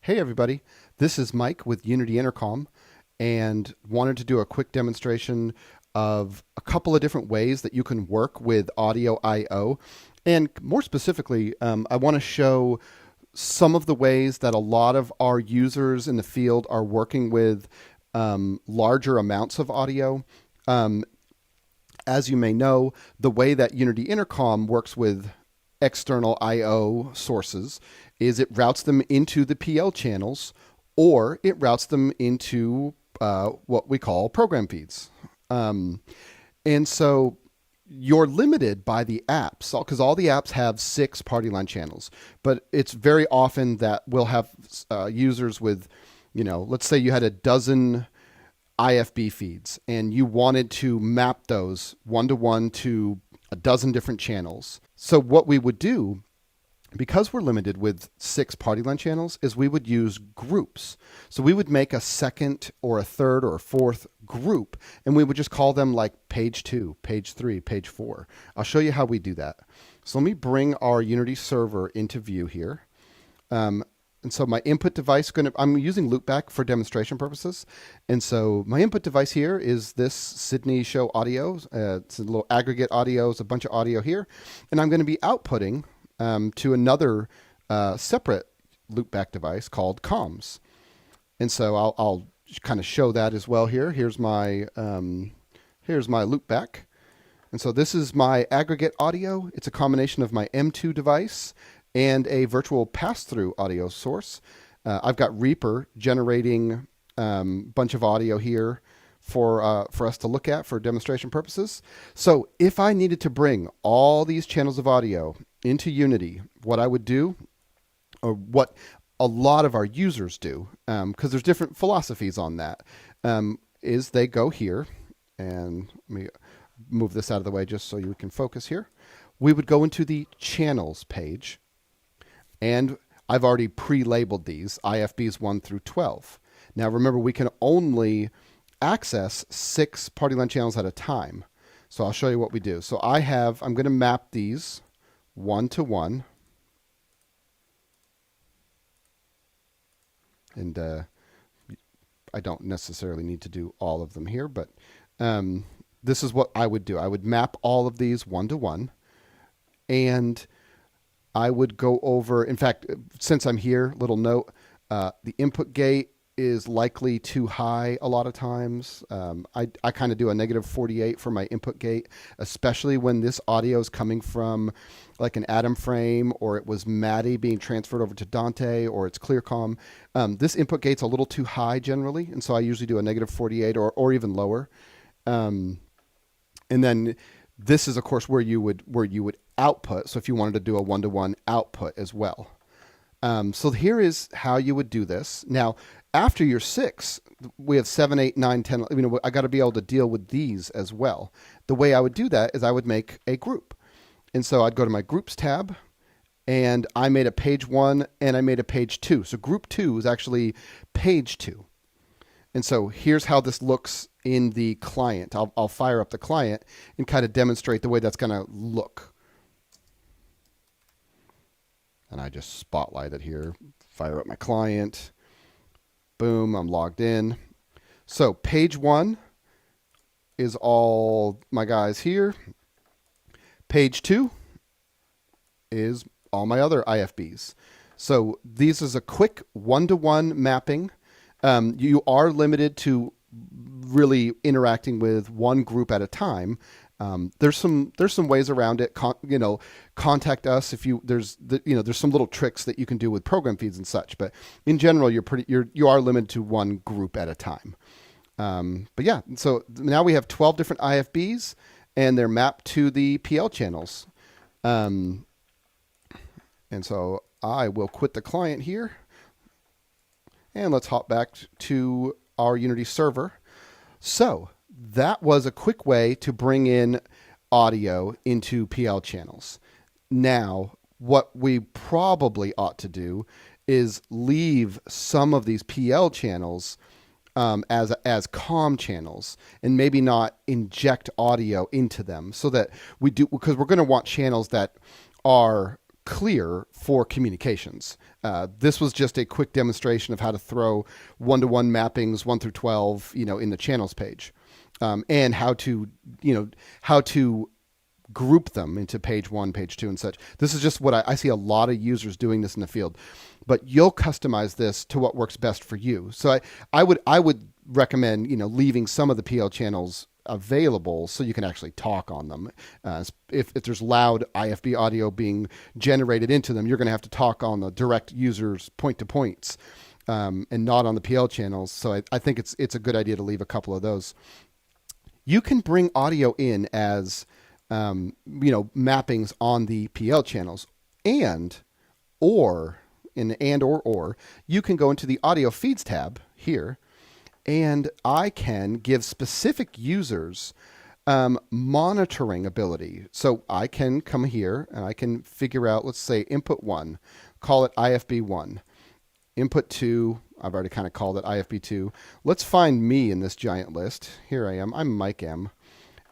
Hey everybody, this is Mike with Unity Intercom and wanted to do a quick demonstration of a couple of different ways that you can work with audio I/O. And more specifically, I want to show some of the ways that a lot of our users in the field are working with larger amounts of audio. Um, as you may know, the way that Unity Intercom works with external I/O sources is it routes them into the PL channels, or it routes them into what we call program feeds. And so you're limited by the apps because all the apps have 6 party line channels, but it's very often that we'll have users with, let's say you had a dozen IFB feeds and you wanted to map those one-to-one to a dozen different channels. So what we would do, because we're limited with 6 party line channels, is we would use groups. So we would make a second or a third or a fourth group, and we would just call them like page 2, page 3, page 4. I'll show you how we do that. So let me bring our Unity server into view here. And so my input device, I'm using loopback for demonstration purposes. And so my input device here is this Sydney Show audio. It's a little aggregate audio. It's a bunch of audio here. And I'm going to be outputting to another separate loopback device called comms. And so I'll kind of show that as well here. Here's my loopback. And so this is my aggregate audio. It's a combination of my M2 device and a virtual pass-through audio source. I've got Reaper generating a bunch of audio here for us to look at for demonstration purposes. So if I needed to bring all these channels of audio into Unity, what I would do, or what a lot of our users do, because there's different philosophies on that, is they go here, and let me move this out of the way just so you can focus here. We would go into the channels page, and I've already pre-labeled these, IFBs 1 through 12. Now remember, we can only access 6 party line channels at a time. So I'll show you what we do. So I'm going to map these one-to-one. And I don't necessarily need to do all of them here, but this is what I would do. I would map all of these one-to-one, and I would go over, in fact, since I'm here, little note, the input gate is likely too high a lot of times. I kind of do a negative 48 for my input gate, especially when this audio is coming from like an Atom frame, or it was MADI being transferred over to Dante, or it's ClearCom. This input gate's a little too high generally, and so I usually do a negative 48 or even lower. And then this is, of course, where you would output. So if you wanted to do a one-to-one output as well. So here is how you would do this. Now, after your 6, we have 7, 8, 9, 10. I got to be able to deal with these as well. The way I would do that is I would make a group. And so I'd go to my groups tab, and I made a page 1 and I made a page 2. So group 2 is actually page 2. And so here's how this looks in the client. I'll fire up the client and kind of demonstrate the way that's going to look. And I just spotlight it here, fire up my client. Boom, I'm logged in. So page 1 is all my guys here. Page 2 is all my other IFBs. So this is a quick one-to-one mapping. You are limited to really interacting with one group at a time. There's some ways around it. Contact us if there's some little tricks that you can do with program feeds and such. But in general, you are limited to one group at a time. But yeah, so now we have 12 different IFBs, and they're mapped to the PL channels. And so I will quit the client here, and let's hop back to our Unity server. So that was a quick way to bring in audio into PL channels. Now, what we probably ought to do is leave some of these PL channels as comm channels, and maybe not inject audio into them, so that we do, because we're going to want channels that are clear for communications. This was just a quick demonstration of how to throw one-to-one mappings 1 through 12, in the channels page, and how to group them into page 1, page 2, and such. This is just what I see a lot of users doing this in the field, but you'll customize this to what works best for you. So I would recommend leaving some of the PL channels available so you can actually talk on them. If there's loud IFB audio being generated into them, you're going to have to talk on the direct users point to points, and not on the PL channels. So I think it's a good idea to leave a couple of those. You can bring audio in as mappings on the PL channels, or you can go into the audio feeds tab here, and I can give specific users monitoring ability. So I can come here and I can figure out, let's say input 1, call it IFB 1. Input 2, I've already kind of called it IFB 2. Let's find me in this giant list. Here I am. I'm Mike M.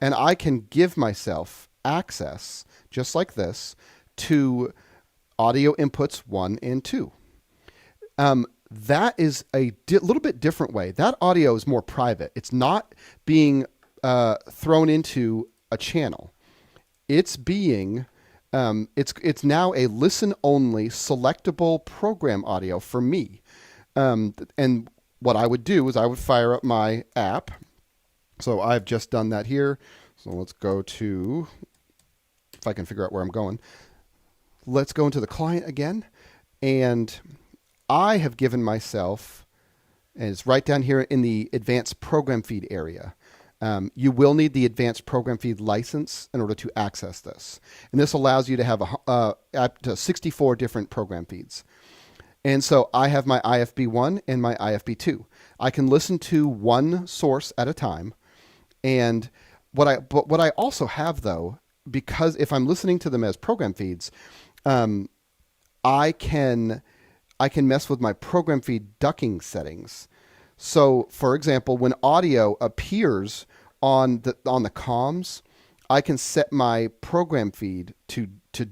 And I can give myself access, just like this, to audio inputs 1 and 2. That is a little bit different way. That audio is more private. It's not being thrown into a channel. It's being it's now a listen-only selectable program audio for me. And what I would do is I would fire up my app. So I've just done that here. So let's go to, if I can figure out where I'm going. Let's go into the client again, and I have given myself, and it's right down here in the advanced program feed area. You will need the advanced program feed license in order to access this. And this allows you to have up to 64 different program feeds. And so I have my IFB1 and my IFB2. I can listen to one source at a time. And what I also have, though, because if I'm listening to them as program feeds, I can mess with my program feed ducking settings. So, for example, when audio appears on the comms, I can set my program feed to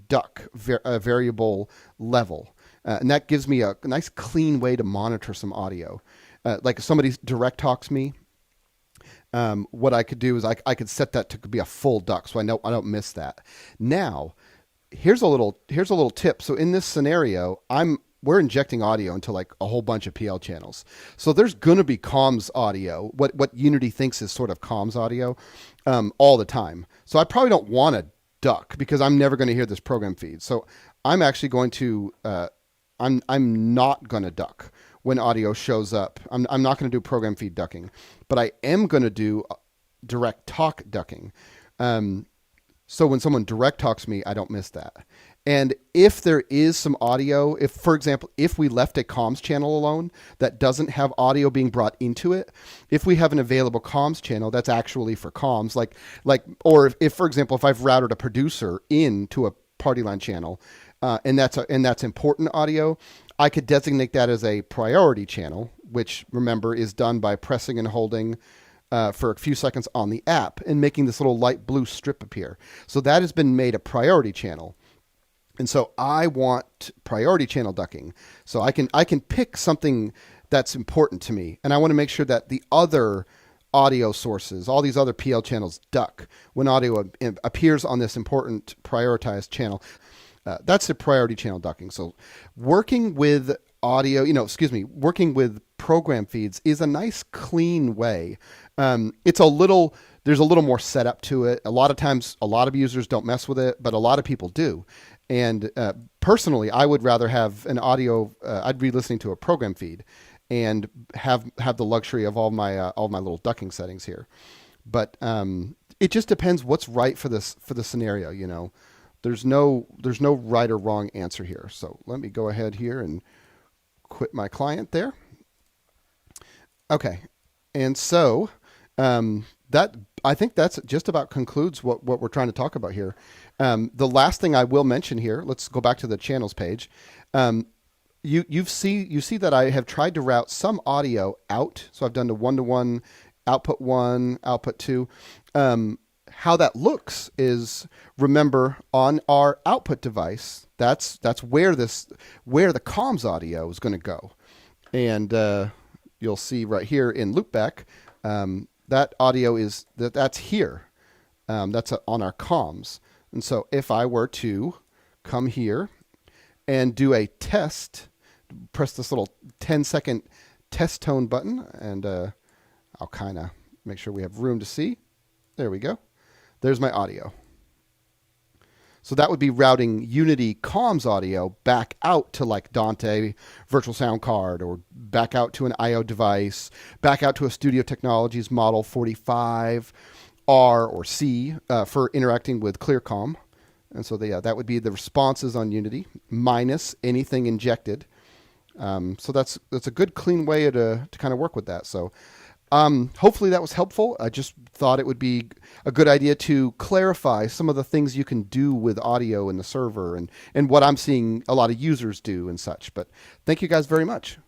duck a variable level, and that gives me a nice clean way to monitor some audio. Like if somebody direct talks me, what I could do is I could set that to be a full duck, so I know I don't miss that. Now, here's a little tip. So in this scenario, we're injecting audio into like a whole bunch of PL channels. So there's going to be comms audio, what Unity thinks is sort of comms audio, all the time. So I probably don't want to duck because I'm never going to hear this program feed. So I'm actually going to, I'm not going to duck when audio shows up. I'm not going to do program feed ducking, but I am going to do direct talk ducking. So when someone direct talks me, I don't miss that. And if there is some audio, for example, if we left a comms channel alone that doesn't have audio being brought into it, if we have an available comms channel that's actually for comms, or if for example, if I've routed a producer into a party line channel, and that's important audio, I could designate that as a priority channel, which remember is done by pressing and holding for a few seconds on the app and making this little light blue strip appear. So that has been made a priority channel. And so I want priority channel ducking. So I can pick something that's important to me. And I want to make sure that the other audio sources, all these other PL channels, duck when audio appears on this important prioritized channel. That's the priority channel ducking. So working with audio, working with program feeds is a nice clean way. There's a little more setup to it. A lot of times, a lot of users don't mess with it, but a lot of people do. And personally, I would rather have an audio. I'd be listening to a program feed, and have the luxury of all my little ducking settings here. But it just depends what's right for the scenario. There's no right or wrong answer here. So let me go ahead here and quit my client there. Okay, and so that I think that's just about concludes what we're trying to talk about here. The last thing I will mention here, let's go back to the channels page. You see that I have tried to route some audio out. So I've done the 1-to-1, output 1, output 2. how that looks is, remember, on our output device, that's where the comms audio is going to go. And you'll see right here in loopback, that audio that's here. That's on our comms. And so if I were to come here and do a test, press this little 10-second test tone button, and I'll kind of make sure we have room to see. There we go. There's my audio. So that would be routing Unity comms audio back out to like Dante virtual sound card, or back out to an I/O device, back out to a Studio Technologies Model 45, R or C for interacting with ClearComm. And so that would be the responses on Unity minus anything injected. So that's a good, clean way to kind of work with that. So hopefully that was helpful. I just thought it would be a good idea to clarify some of the things you can do with audio in the server, and what I'm seeing a lot of users do and such. But thank you guys very much.